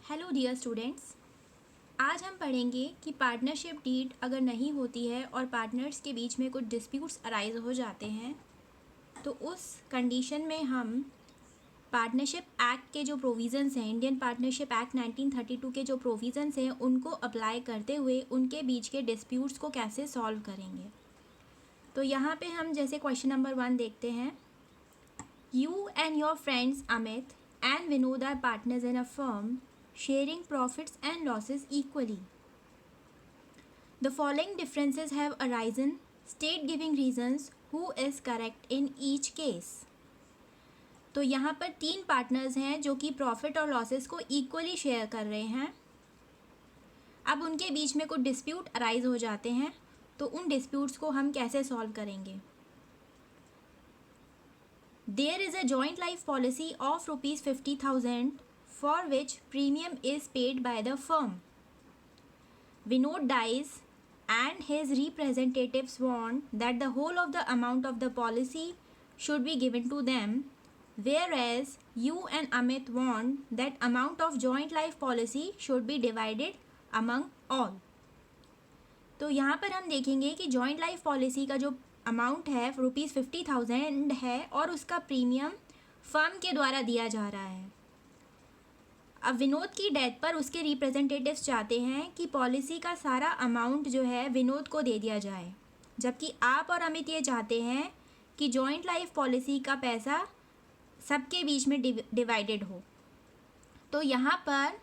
Hello dear students, आज हम पढ़ेंगे कि पार्टनरशिप डीड अगर नहीं होती है और पार्टनर्स के बीच में कुछ डिस्प्यूट्स अराइज हो जाते हैं तो उस कंडीशन में हम पार्टनरशिप एक्ट के जो प्रोविज़न्स हैं, इंडियन पार्टनरशिप एक्ट 1932 के जो प्रोविज़न्स हैं उनको अप्लाई करते हुए उनके बीच के डिस्प्यूट्स को कैसे सॉल्व करेंगे। तो यहाँ पे हम जैसे क्वेश्चन नंबर 1 देखते हैं। You and your friends Amit and Vinod are partners in a firm sharing profits and losses equally. The following differences have arisen. State giving reasons who is correct in each case. तो यहाँ पर 3 partners हैं जो कि profit और losses को equally share कर रहे हैं। अब उनके बीच में कुछ डिस्प्यूट अराइज हो जाते हैं तो उन डिस्प्यूट्स को हम कैसे सॉल्व करेंगे। There is a joint life policy of ₹50,000 for which premium is paid by the firm. Vinod dies and his representatives want that the whole of the amount of the policy should be given to them, whereas you and Amit want that amount of joint life policy should be divided among all. तो यहाँ पर हम देखेंगे कि joint life policy का जो amount है ₹50,000 है और उसका प्रीमियम फर्म के द्वारा दिया जा रहा है। अब विनोद की डेथ पर उसके रिप्रेजेंटेटिव्स चाहते हैं कि पॉलिसी का सारा अमाउंट जो है विनोद को दे दिया जाए, जबकि आप और अमित ये चाहते हैं कि जॉइंट लाइफ पॉलिसी का पैसा सबके बीच में डिवाइडेड हो। तो यहाँ पर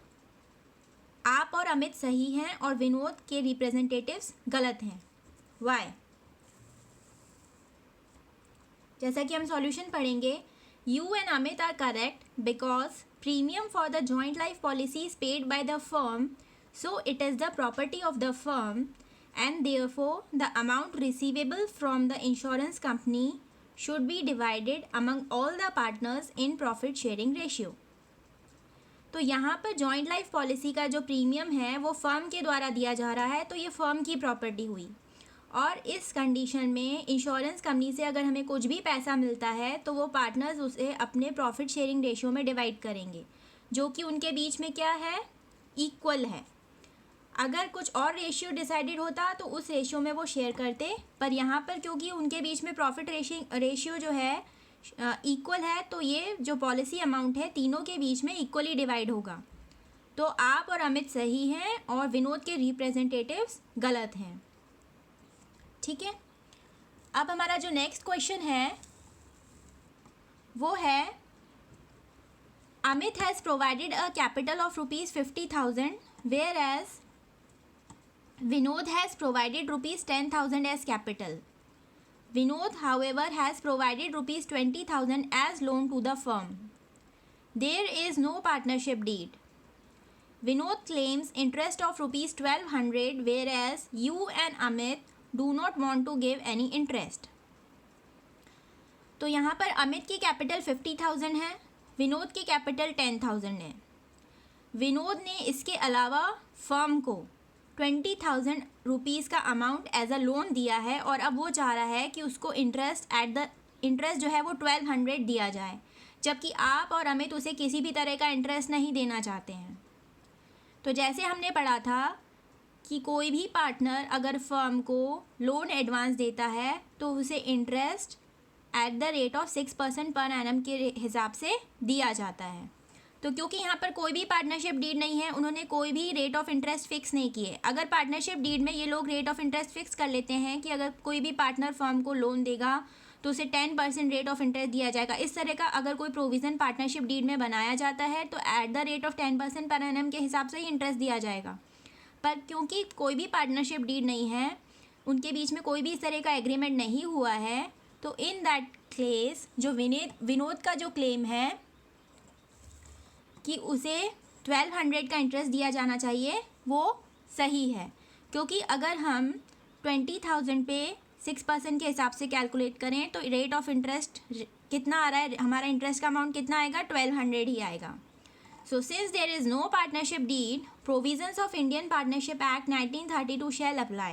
आप और अमित सही हैं और विनोद के रिप्रेजेंटेटिव्स गलत हैं। वाई? जैसा कि हम सॉल्यूशन पढ़ेंगे, you and Amit are correct because premium for the joint life policy is paid by the firm, so it is the property of the firm and therefore the amount receivable from the insurance company should be divided among all the partners in profit sharing ratio. तो यहाँ पर joint life policy का जो premium है वो firm के द्वारा दिया जा रहा है, तो ये फर्म की प्रॉपर्टी हुई और इस कंडीशन में इंश्योरेंस कंपनी से अगर हमें कुछ भी पैसा मिलता है तो वो पार्टनर्स उसे अपने प्रॉफिट शेयरिंग रेशियो में डिवाइड करेंगे, जो कि उनके बीच में क्या है, इक्वल है। अगर कुछ और रेशियो डिसाइडेड होता तो उस रेशियो में वो शेयर करते, पर यहाँ पर क्योंकि उनके बीच में प्रॉफिट रेशियो जो है इक्वल है तो ये जो पॉलिसी अमाउंट है तीनों के बीच में इक्वली डिवाइड होगा। तो आप और अमित सही हैं और विनोद के रिप्रेजेंटेटिव्स गलत हैं। ठीक है, अब हमारा जो नेक्स्ट क्वेश्चन है वो है, Amit has provided a capital of ₹50,000 whereas Vinod has provided ₹10,000 as capital. Vinod, however, has provided ₹20,000 as loan to the firm. There is no partnership deed. Vinod claims interest of ₹1,200, whereas you and Amit do not want to give any interest. तो यहाँ पर अमित की capital 50,000 है, विनोद की capital 10,000 है। विनोद ने इसके अलावा फर्म को 20,000 रुपीज़ का अमाउंट एज अ लोन दिया है और अब वो चाह रहा है कि उसको इंटरेस्ट जो है वो 1,200 दिया जाए, जबकि आप और अमित उसे किसी भी तरह का इंटरेस्ट नहीं देना चाहते हैं। तो जैसे हमने पढ़ा था कि कोई भी पार्टनर अगर फर्म को लोन एडवांस देता है तो उसे interest at the rate of 6% per annum के हिसाब से दिया जाता है। तो क्योंकि यहाँ पर कोई भी पार्टनरशिप डीड नहीं है, उन्होंने कोई भी रेट ऑफ इंटरेस्ट फिक्स नहीं किए। अगर पार्टनरशिप डीड में ये लोग रेट ऑफ इंटरेस्ट फिक्स कर लेते हैं कि अगर कोई भी पार्टनर फर्म को लोन देगा तो उसे 10% रेट ऑफ इंटरेस्ट दिया जाएगा, इस तरह का अगर कोई प्रोविज़न पार्टनरशिप डीड में बनाया जाता है तो at the rate of 10% per annum के हिसाब से ही इंटरेस्ट दिया जाएगा। पर क्योंकि कोई भी पार्टनरशिप डीड नहीं है, उनके बीच में कोई भी इस तरह का एग्रीमेंट नहीं हुआ है, तो इन दैट केस जो विनोद का जो क्लेम है कि उसे 1,200 का इंटरेस्ट दिया जाना चाहिए वो सही है, क्योंकि अगर हम 20,000 पे 6% के हिसाब से कैलकुलेट करें तो रेट ऑफ इंटरेस्ट कितना आ रहा है, हमारा इंटरेस्ट का अमाउंट कितना आएगा, 1,200 ही आएगा। So since there is no partnership deed, provisions of Indian Partnership Act 1932 shall apply,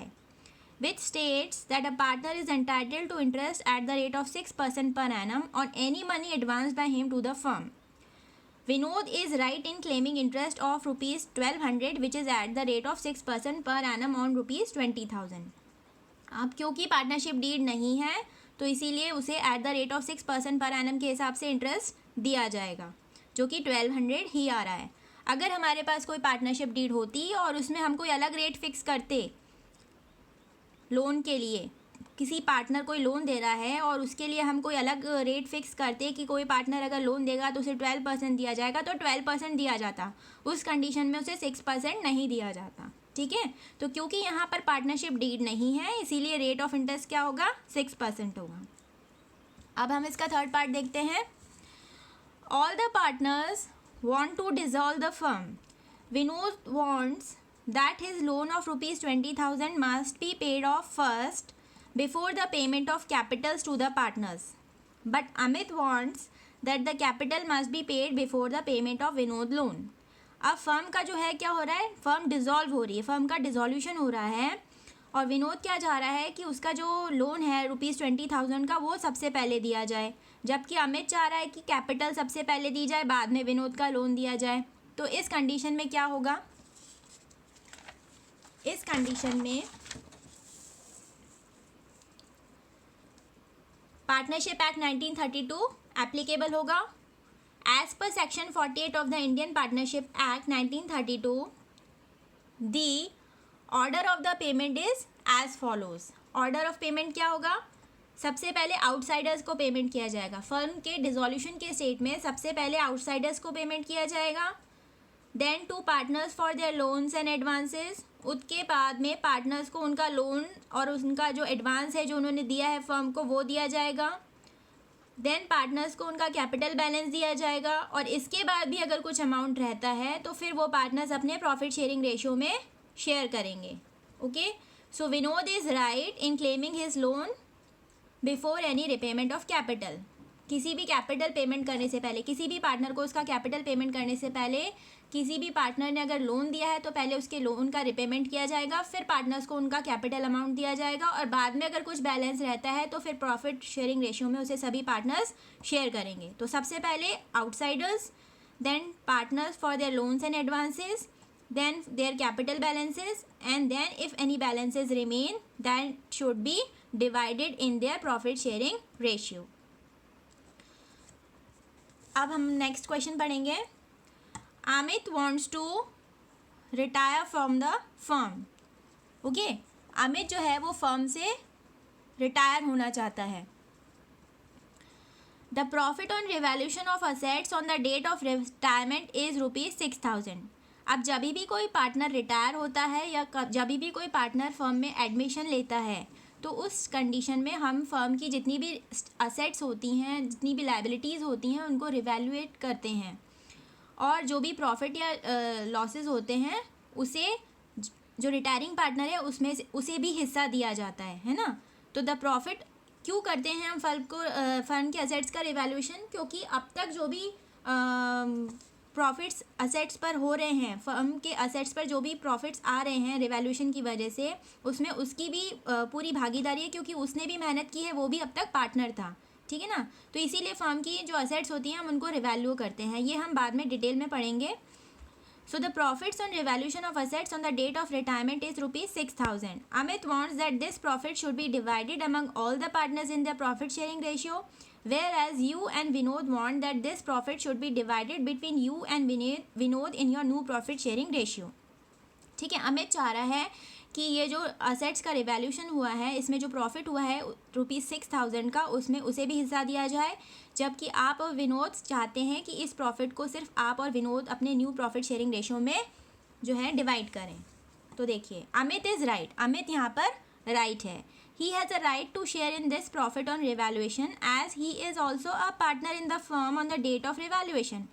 which states that a partner is entitled to interest at the rate of 6% per annum on any money advanced by him to the firm. Vinod is right in claiming interest of ₹1200 which is at the rate of 6% per annum on ₹20,000। अब क्योंकि partnership deed नहीं है तो इसीलिए उसे at the rate of 6% per annum के हिसाब से इंटरेस्ट दिया जाएगा, जो कि 1200 ही आ रहा है। अगर हमारे पास कोई पार्टनरशिप डीड होती और उसमें हम कोई अलग रेट फिक्स करते लोन के लिए, किसी पार्टनर कोई लोन दे रहा है और उसके लिए हम कोई अलग रेट फिक्स करते कि कोई पार्टनर अगर लोन देगा तो उसे 12% दिया जाएगा, तो 12% दिया जाता। उस कंडीशन में उसे 6% नहीं दिया जाता। ठीक है, तो क्योंकि यहाँ पर पार्टनरशिप डीड नहीं है इसीलिए रेट ऑफ इंटरेस्ट क्या होगा, 6% होगा। अब हम इसका थर्ड पार्ट देखते हैं। All the partners want to dissolve the firm. Vinod wants that his loan of ₹20,000 must be paid off first before the payment of capitals to the partners. But Amit wants that the capital must be paid before the payment of Vinod loan. अब firm का जो है क्या हो रहा है, firm dissolve हो रही है, फर्म का डिज़ोल्यूशन हो रहा है और विनोद क्या चाह रहा है कि उसका जो लोन है ₹20,000 का वो सबसे पहले दिया जाए, जबकि अमित चाह रहा है कि कैपिटल सबसे पहले दी जाए बाद में विनोद का लोन दिया जाए। तो इस कंडीशन में क्या होगा, इस कंडीशन में पार्टनरशिप एक्ट 1932 एप्लीकेबल होगा। As per section 48 of the Indian partnership act 1932 the order of the payment is as follows. Order of payment क्या होगा, सबसे पहले आउटसाइडर्स को पेमेंट किया जाएगा। फर्म के डिसोल्यूशन के स्टेट में सबसे पहले आउटसाइडर्स को पेमेंट किया जाएगा, then to partners for their loans and advances. उसके बाद में पार्टनर्स को उनका लोन और उनका जो एडवांस है जो उन्होंने दिया है फर्म को वो दिया जाएगा। देन पार्टनर्स को उनका कैपिटल बैलेंस दिया जाएगा और इसके बाद भी अगर कुछ अमाउंट रहता है तो फिर वो पार्टनर्स अपने प्रॉफिट शेयरिंग रेशियो में शेयर करेंगे। Okay, so Vinod is right in claiming his loan before any repayment of capital. किसी भी कैपिटल पेमेंट करने से पहले, किसी भी पार्टनर को उसका कैपिटल पेमेंट करने से पहले, किसी भी पार्टनर ने अगर लोन दिया है तो पहले उसके लोन का रिपेमेंट किया जाएगा, फिर पार्टनर्स को उनका कैपिटल अमाउंट दिया जाएगा और बाद में अगर कुछ बैलेंस रहता है तो फिर प्रॉफिट शेयरिंग रेशियो में उसे सभी पार्टनर्स शेयर करेंगे। तो सबसे पहले outsiders, then partners for their loans and advances, then their capital balances, and then if any balances remain that should be divided in their profit sharing ratio. अब हम next question पढ़ेंगे। Amit wants to retire from the firm. Okay, Amit जो है वो firm से retire होना चाहता है। The profit on revaluation of assets on the date of retirement is ₹6,000. अब जब भी कोई पार्टनर रिटायर होता है या जब भी कोई पार्टनर फर्म में एडमिशन लेता है तो उस कंडीशन में हम फर्म की जितनी भी असेट्स होती हैं, जितनी भी लायबिलिटीज़ होती हैं उनको रिवैल्यूएट करते हैं और जो भी प्रॉफिट या लॉसेस होते हैं उसे जो रिटायरिंग पार्टनर है उसमें उसे भी हिस्सा दिया जाता है ना। तो द प्रॉफिट क्यों करते हैं हम फर्म के असेट्स का रिवैल्यूएशन, क्योंकि अब तक जो भी प्रॉफिट्स असेट्स पर हो रहे हैं, फर्म के असेट्स पर जो भी प्रॉफिट्स आ रहे हैं रिवैल्यूएशन की वजह से, उसमें उसकी भी पूरी भागीदारी है क्योंकि उसने भी मेहनत की है, वो भी अब तक पार्टनर था। ठीक है ना, तो इसीलिए फर्म की जो असेट्स होती हैं हम उनको रिवैल्यू करते हैं, ये हम बाद में डिटेल में पढ़ेंगे। So the profits on revaluation of assets on the date of retirement is ₹6,000. Amit wants that this profit should be divided among all the partners in the profit sharing ratio, whereas you and Vinod want that this profit should be divided between you and Vinod in your new profit sharing ratio. ठीक है, अमित चाह रहा है कि ये जो assets का revaluation हुआ है इसमें जो प्रॉफिट हुआ है ₹6,000 का, उसमें उसे भी हिस्सा दिया जाए, जबकि आप और विनोद चाहते हैं कि इस प्रॉफिट को सिर्फ आप और विनोद अपने न्यू प्रॉफिट शेयरिंग रेशियो में जो है डिवाइड करें। तो देखिए, अमित इज़ राइट, अमित यहाँ पर राइट है। He has a right to share in this profit on revaluation as he is also a partner in the firm on the date of revaluation.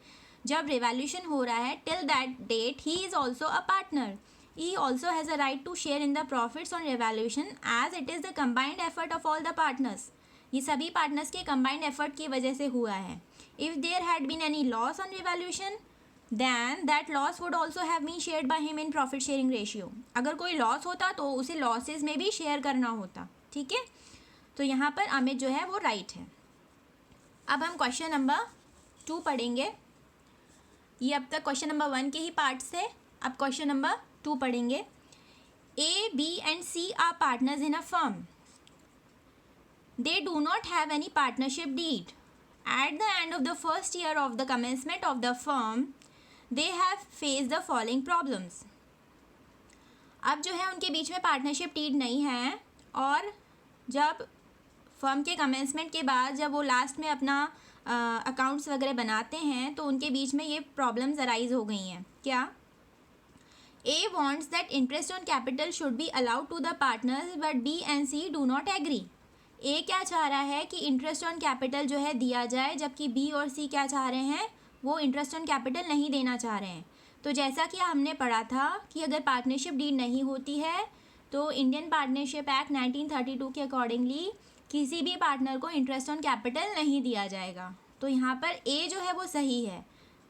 जब revaluation हो रहा है till that date he is also a partner. He also has a right to share in the profits on revaluation as it is the combined effort of all the partners. ये सभी partners के combined effort की वजह से हुआ है। If there had been any loss on revaluation, then that loss would also have been shared by him in profit sharing ratio. अगर कोई लॉस होता तो उसे लॉसेस में भी शेयर करना होता। ठीक है, तो यहाँ पर अमित जो है वो राइट है। अब हम क्वेश्चन नंबर 2 पढ़ेंगे। ये अब तक क्वेश्चन नंबर 1 के ही पार्ट्स थे। अब क्वेश्चन नंबर 2 पढ़ेंगे। A, B and C are partners in a firm. They do not have any partnership deed. At the end of the first year of the commencement of the firm, they have faced the following problems. अब जो है उनके बीच में partnership deed नहीं है और जब firm के कमेंसमेंट के बाद जब वो लास्ट में अपना अकाउंट्स वगैरह बनाते हैं तो उनके बीच में ये प्रॉब्लम्स अराइज हो गई हैं। क्या? A wants that interest on capital should be allowed to the partners but B and C do not agree. A क्या चाह रहा है कि इंटरेस्ट ऑन कैपिटल जो है दिया जाए, जबकि B और C क्या चाह रहे हैं, वो इंटरेस्ट ऑन कैपिटल नहीं देना चाह रहे हैं। तो जैसा कि हमने पढ़ा था कि अगर पार्टनरशिप डीड नहीं होती है तो इंडियन पार्टनरशिप एक्ट 1932 के अकॉर्डिंगली किसी भी पार्टनर को इंटरेस्ट ऑन कैपिटल नहीं दिया जाएगा। तो यहाँ पर A जो है वो सही है,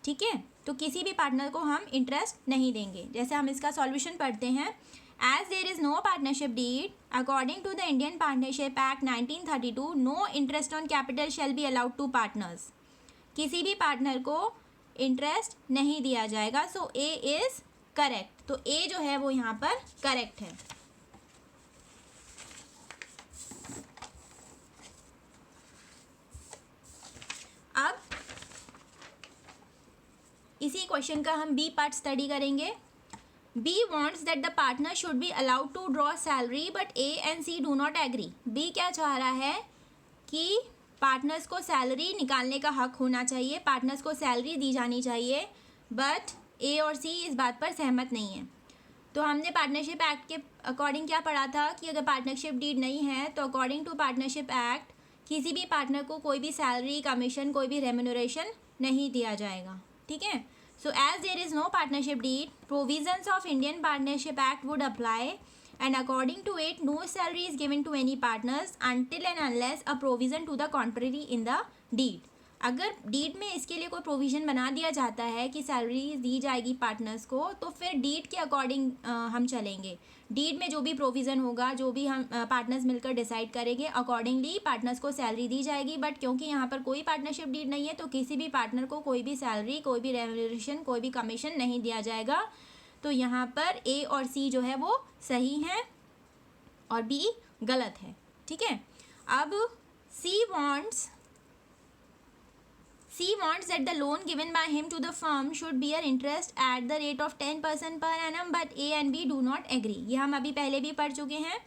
ठीक है। तो किसी भी पार्टनर को हम इंटरेस्ट नहीं देंगे। जैसे हम इसका सॉल्यूशन पढ़ते हैं। As there is no partnership deed according to the Indian partnership act 1932 no interest on capital shall be allowed to partners. किसी भी पार्टनर को इंटरेस्ट नहीं दिया जाएगा। So A is correct. तो ए जो है वो यहाँ पर करेक्ट है। अब इसी क्वेश्चन का हम बी पार्ट स्टडी करेंगे। B wants that the partner should be allowed to draw salary but A and C do not agree. B क्या चाह रहा है कि पार्टनर्स को सैलरी निकालने का हक होना चाहिए, पार्टनर्स को सैलरी दी जानी चाहिए, बट ए और सी इस बात पर सहमत नहीं है। तो हमने पार्टनरशिप एक्ट के अकॉर्डिंग क्या पढ़ा था कि अगर पार्टनरशिप डीड नहीं है तो अकॉर्डिंग टू पार्टनरशिप एक्ट किसी भी पार्टनर को कोई भी सैलरी, कमीशन, कोई भी रेम्यूनरेशन नहीं दिया जाएगा, ठीक है। So as there is no partnership deed provisions of Indian partnership act would apply and according to it no salary is given to any partners until and unless a provision to the contrary in the deed. अगर deed में इसके लिए कोई provision बना दिया जाता है कि सैलरी दी जाएगी पार्टनर्स को, तो फिर डीड के अकॉर्डिंग हम चलेंगे। डीड में जो भी प्रोविज़न होगा, जो भी हम पार्टनर्स मिलकर डिसाइड करेंगे, अकॉर्डिंगली पार्टनर्स को सैलरी दी जाएगी। बट क्योंकि यहाँ पर कोई पार्टनरशिप डीड नहीं है तो किसी भी पार्टनर को कोई भी सैलरी, कोई भी रेम्यूनरेशन, कोई भी कमीशन नहीं दिया जाएगा। तो यहाँ पर ए और सी जो है वो सही हैं और बी गलत है, ठीक है। अब सी wants that the loan given by him to the firm should bear interest at the rate of 10% per annum but A and B do not agree. ये हम अभी पहले भी पढ़ चुके हैं।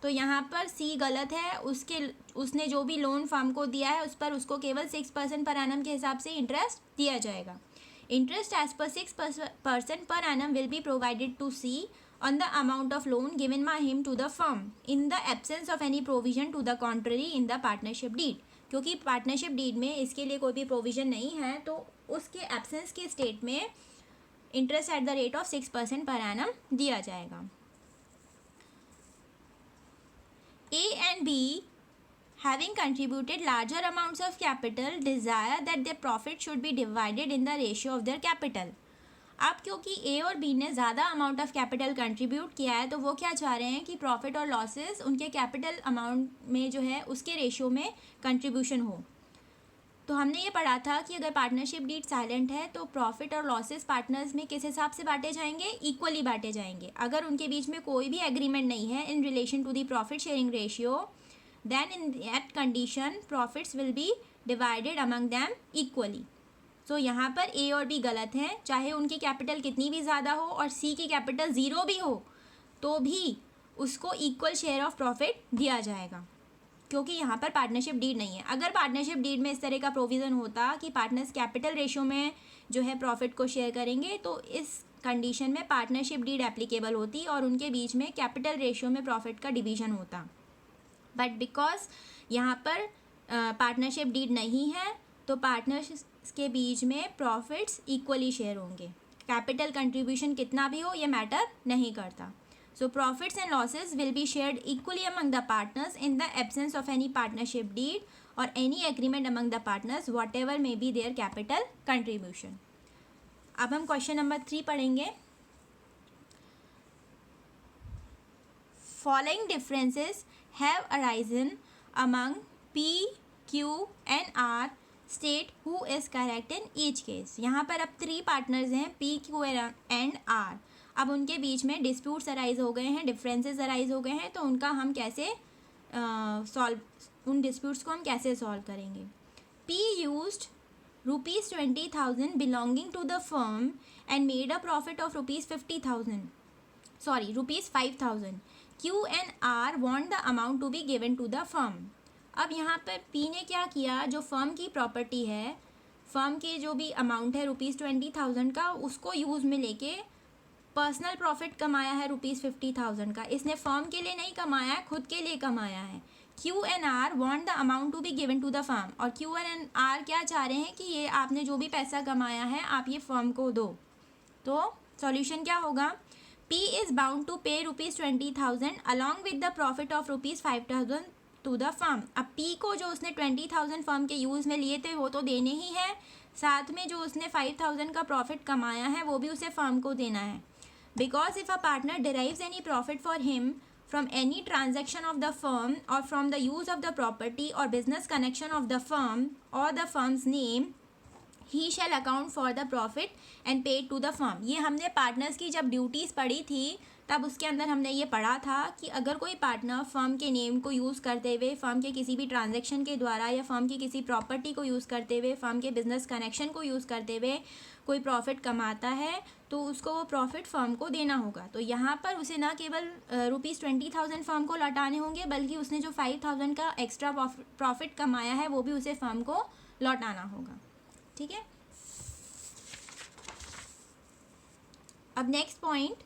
तो यहाँ पर सी गलत है। उसने जो भी लोन फर्म को दिया है उस पर उसको केवल 6% पर एनम के हिसाब से इंटरेस्ट दिया जाएगा। Interest as per 6% per annum will be provided to C on the amount of loan given by him to the firm in the absence of any provision to the contrary in the partnership deed. क्योंकि partnership deed में इसके लिए कोई भी provision नहीं है तो उसके एब्सेंस के स्टेट में interest at the rate of 6% per annum दिया जाएगा। A and B having contributed larger amounts of capital desire that their profit should be divided in the ratio of their capital. अब क्योंकि ए और B ने ज़्यादा amount of capital contribute किया है तो वो क्या चाह रहे हैं कि प्रॉफिट और लॉसेस उनके कैपिटल अमाउंट में जो है उसके रेशियो में कंट्रीब्यूशन हो। तो हमने ये पढ़ा था कि अगर पार्टनरशिप डीड साइलेंट है तो प्रॉफिट और लॉसेस पार्टनर्स में किस हिसाब से बांटे जाएंगे, इक्वली बांटे जाएंगे। अगर उनके बीच में कोई भी एग्रीमेंट नहीं है in relation to the profit sharing ratio, then in that condition profits will be divided among them equally. So यहाँ पर A और B गलत हैं। चाहे उनकी कैपिटल कितनी भी ज़्यादा हो और C की कैपिटल 0 भी हो तो भी उसको इक्वल शेयर ऑफ प्रॉफिट दिया जाएगा, क्योंकि यहाँ पर पार्टनरशिप डीड नहीं है। अगर पार्टनरशिप डीड में इस तरह का प्रोविज़न होता कि पार्टनर्स कैपिटल रेशियो में जो है प्रॉफिट को शेयर करेंगे तो इस कंडीशन में पार्टनरशिप डीड एप्लीकेबल होती और उनके बीच में कैपिटल रेशियो में प्रॉफिट का डिवीज़न होता। बट बिकॉज यहाँ पर पार्टनरशिप डीड नहीं है तो पार्टनर्स के बीच में प्रॉफिट्स इक्वली शेयर होंगे। कैपिटल कंट्रीब्यूशन कितना भी हो ये मैटर नहीं करता। So profits and losses will be shared equally among the partners in the absence of any partnership deed और any agreement among the partners whatever may be there capital contribution. अब हम question number 3 पढ़ेंगे। Following differences have arisen among P, Q and R state who is correct in each case. यहाँ पर अब 3 partners हैं P, Q and R। अब उनके बीच में डिस्प्यूट्स अराइज हो गए हैं, डिफरेंसेस अराइज हो गए हैं, तो उनका हम कैसे उन डिस्प्यूट्स को हम कैसे सॉल्व करेंगे। P used ₹20,000 belonging to the firm and made a profit of ₹50,000. Sorry, ₹5,000. Q and R want the amount to be given to the firm. अब यहाँ पर P ने क्या किया, जो फर्म की प्रॉपर्टी है, फर्म के जो भी अमाउंट है ₹20,000 का, उसको यूज़ में लेके पर्सनल प्रॉफिट कमाया है ₹50,000 का। इसने फर्म के लिए नहीं कमाया है, खुद के लिए कमाया है। Q and R want the amount to be given to the firm, और Q and R क्या चाह रहे हैं कि ये आपने जो भी पैसा कमाया है आप ये फर्म को दो। तो सॉल्यूशन क्या होगा, P is bound to pay ₹20,000 along with the profit of ₹5,000 to the firm। अब P को जो उसने 20,000 फर्म के यूज़ में लिए थे वो तो देने ही है, साथ में जो उसने 5,000 का प्रॉफिट कमाया है वो भी उसे फर्म को देना है। Because if a partner derives any profit for him from any transaction of the firm or from the use of the property or business connection of the firm or the firm's name, he shall account for the profit and pay it to the firm। ये हमने partners की जब duties पढ़ी थी तब उसके अंदर हमने ये पढ़ा था कि अगर कोई पार्टनर फर्म के नेम को यूज़ करते हुए, फर्म के किसी भी ट्रांजैक्शन के द्वारा या फर्म की किसी प्रॉपर्टी को यूज़ करते हुए, फर्म के बिजनेस कनेक्शन को यूज़ करते हुए कोई प्रॉफिट कमाता है तो उसको वो प्रॉफिट फर्म को देना होगा। तो यहाँ पर उसे ना केवल ₹20,000 फर्म को लौटाने होंगे, बल्कि उसने जो 5,000 का एक्स्ट्रा प्रॉफिट कमाया है वो भी उसे फर्म को लौटाना होगा। ठीक है, अब नेक्स्ट पॉइंट,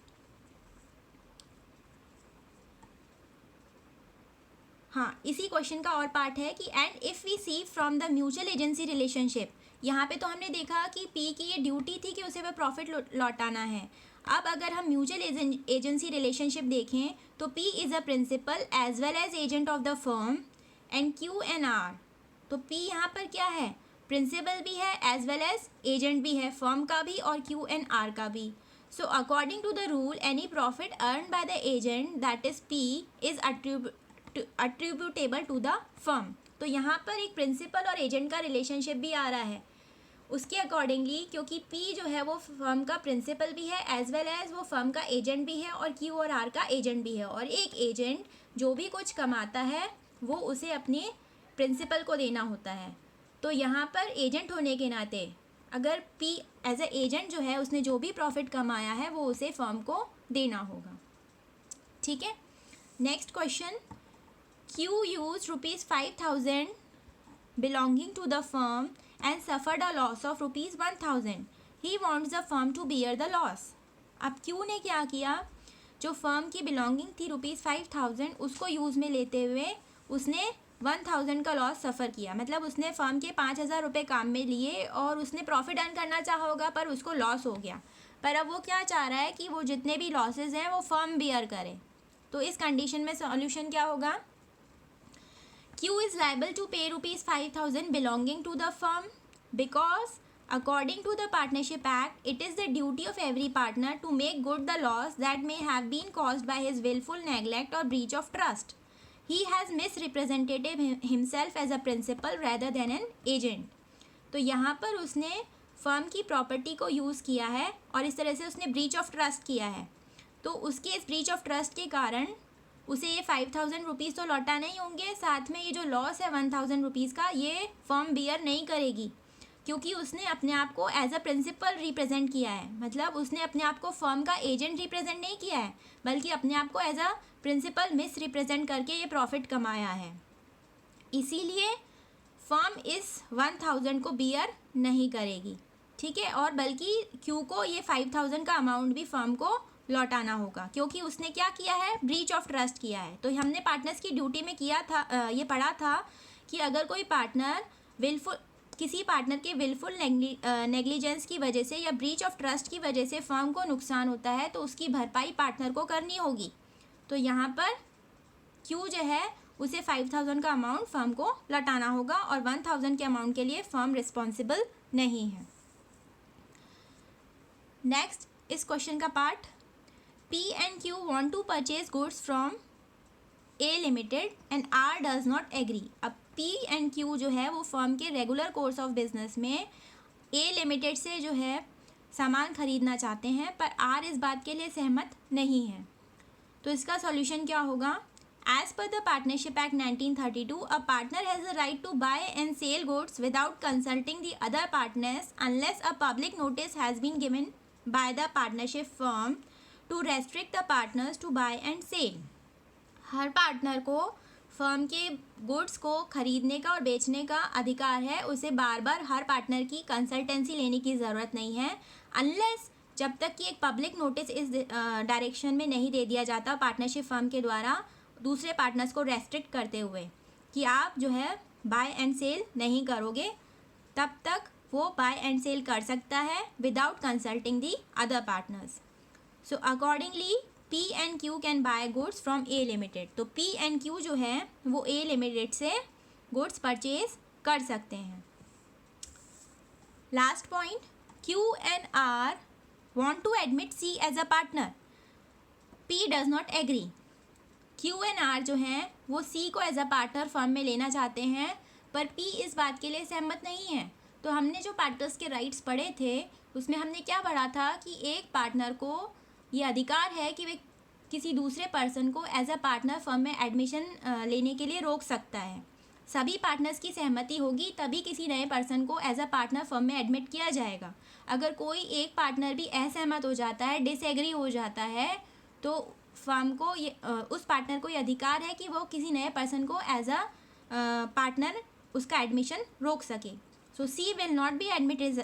हाँ इसी क्वेश्चन का और पार्ट है कि and if we see from the mutual agency relationship. यहाँ पे तो हमने देखा कि P की ये ड्यूटी थी कि उसे वह प्रॉफिट लौटाना है। अब अगर हम म्यूचुअल एजेंसी रिलेशनशिप देखें तो P is a principal as well as agent of the firm and Q and R। तो P यहाँ पर क्या है, प्रिंसिपल भी है एज वेल एज एजेंट भी है, फर्म का भी और Q एंड R का भी। So according to the rule any profit earn by the agent that is P is attributable to the firm. तो यहाँ पर एक प्रिंसिपल और एजेंट का रिलेशनशिप भी आ रहा है। उसके अकॉर्डिंगली क्योंकि P जो है वो फर्म का प्रिंसिपल भी है एज वेल एज वो फर्म का एजेंट भी है और Q और R का एजेंट भी है, और एक एजेंट जो भी कुछ कमाता है वो उसे अपने प्रिंसिपल को देना होता है। तो यहाँ पर एजेंट होने के नाते अगर P एज ए एजेंट जो है उसने जो भी प्रॉफिट कमाया है वो उसे फर्म को देना होगा। ठीक है, next question, Q used ₹5,000 belonging to the firm and suffered a loss of ₹1,000. He wants the firm to bear the loss. अब Q ने क्या किया, जो फर्म की बिलोंगिंग थी ₹5,000 उसको यूज़ में लेते हुए उसने 1,000 का लॉस सफ़र किया। मतलब उसने फर्म के 5,000 रुपये काम में लिए और उसने प्रॉफिट अर्न करना चाहा होगा पर उसको लॉस हो गया। पर अब वो क्या चाह रहा है कि वो जितने भी लॉसेज हैं वो फर्म बियर करे। तो इस कंडीशन में सॉल्यूशन क्या होगा, Q is liable to pay ₹5,000 belonging to the firm because according to the Partnership Act it is the duty of every partner to make good the loss that may have been caused by his willful neglect or breach of trust. He has misrepresented himself as a principal rather than an agent. तो यहाँ पर उसने firm की property को use किया है और इस तरह से उसने ब्रीच ऑफ ट्रस्ट किया है। तो उसके इस ब्रीच ऑफ ट्रस्ट के कारण उसे ये 5,000 रुपीज़ तो लौटाने ही होंगे, साथ में ये जो लॉस है 1,000 रुपीज़ का ये फर्म बियर नहीं करेगी क्योंकि उसने अपने आप को एज अ प्रिंसिपल रिप्रेजेंट किया है। मतलब उसने अपने आप को फर्म का एजेंट रिप्रेजेंट नहीं किया है बल्कि अपने आप को as a principal misrepresent करके ये प्रॉफिट कमाया है। इसीलिए फर्म इस 1,000 को बियर नहीं करेगी। ठीक है, और बल्कि Q को ये 5,000 का अमाउंट भी फर्म को लौटाना होगा क्योंकि उसने क्या किया है, ब्रीच ऑफ ट्रस्ट किया है। तो हमने पार्टनर्स की ड्यूटी में किया था ये पढ़ा था कि अगर कोई पार्टनर किसी पार्टनर के विलफुल नेग्लिजेंस की वजह से या ब्रीच ऑफ ट्रस्ट की वजह से फर्म को नुकसान होता है तो उसकी भरपाई पार्टनर को करनी होगी। तो यहाँ पर Q जो है उसे 5,000 का अमाउंट फर्म को लौटाना होगा और 1,000 के अमाउंट के लिए फर्म रिस्पॉन्सिबल नहीं है। नेक्स्ट इस क्वेश्चन का part, P and Q want to purchase goods from A Limited and R does not agree. अब पी एंड क्यू जो है वो फर्म के रेगुलर कोर्स ऑफ बिजनेस में ए लिमिटेड से जो है सामान खरीदना चाहते हैं, पर आर इस बात के लिए सहमत नहीं है। तो इसका सॉल्यूशन क्या होगा? As per the partnership act 1932, a partner has a right to buy and sell goods without consulting the other partners unless a public notice has been given by the partnership firm to restrict the partners to buy and sell. हर partner को firm के goods को खरीदने का और बेचने का अधिकार है, उसे बार बार हर पार्टनर की कंसल्टेंसी लेने की ज़रूरत नहीं है, अनलेस जब तक कि एक पब्लिक नोटिस इस डायरेक्शन में नहीं दे दिया जाता पार्टनरशिप फर्म के द्वारा दूसरे पार्टनर्स को रेस्ट्रिक्ट करते हुए कि आप जो है बाय एंड सेल नहीं करोगे, तब तक वो बाय एंड सेल कर सकता है without consulting the other partners. So accordingly P and Q can buy goods from A limited. तो पी एंड क्यू जो है वो ए लिमिटेड से गुड्स परचेज कर सकते हैं। Last point, Q and R want to admit C as a partner. P does not agree. Q and R जो हैं वो C को एज अ पार्टनर फर्म में लेना चाहते हैं, पर P इस बात के लिए सहमत नहीं है। तो हमने जो पार्टनर्स के राइट्स पढ़े थे उसमें हमने क्या पढ़ा था कि एक पार्टनर को ये अधिकार है कि वे किसी दूसरे पर्सन को एज अ पार्टनर फर्म में एडमिशन लेने के लिए रोक सकता है। सभी पार्टनर्स की सहमति होगी तभी किसी नए पर्सन को एज अ पार्टनर फर्म में एडमिट किया जाएगा। अगर कोई एक पार्टनर भी असहमत हो जाता है, डिसएग्री हो जाता है, तो फर्म को ये उस पार्टनर को ये अधिकार है कि वो किसी नए पर्सन को एज अ पार्टनर उसका एडमिशन रोक सके। So C will not be admit as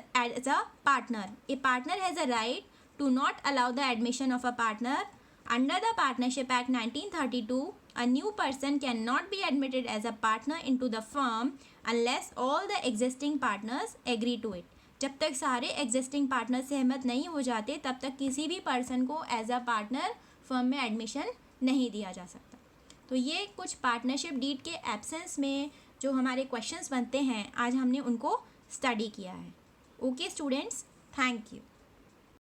a partner. A partner has a right to not allow the admission of a partner under the partnership act 1932. A new person cannot be admitted as a partner into the firm unless all the existing partners agree to it. जब तक सारे existing partner सहमत नहीं हो जाते तब तक किसी भी पर्सन को एज अ पार्टनर फर्म में एडमिशन नहीं दिया जा सकता। तो ये कुछ पार्टनरशिप डीड के एब्सेंस में जो हमारे क्वेश्चंस बनते हैं आज हमने उनको स्टडी किया है। Okay students, thank you.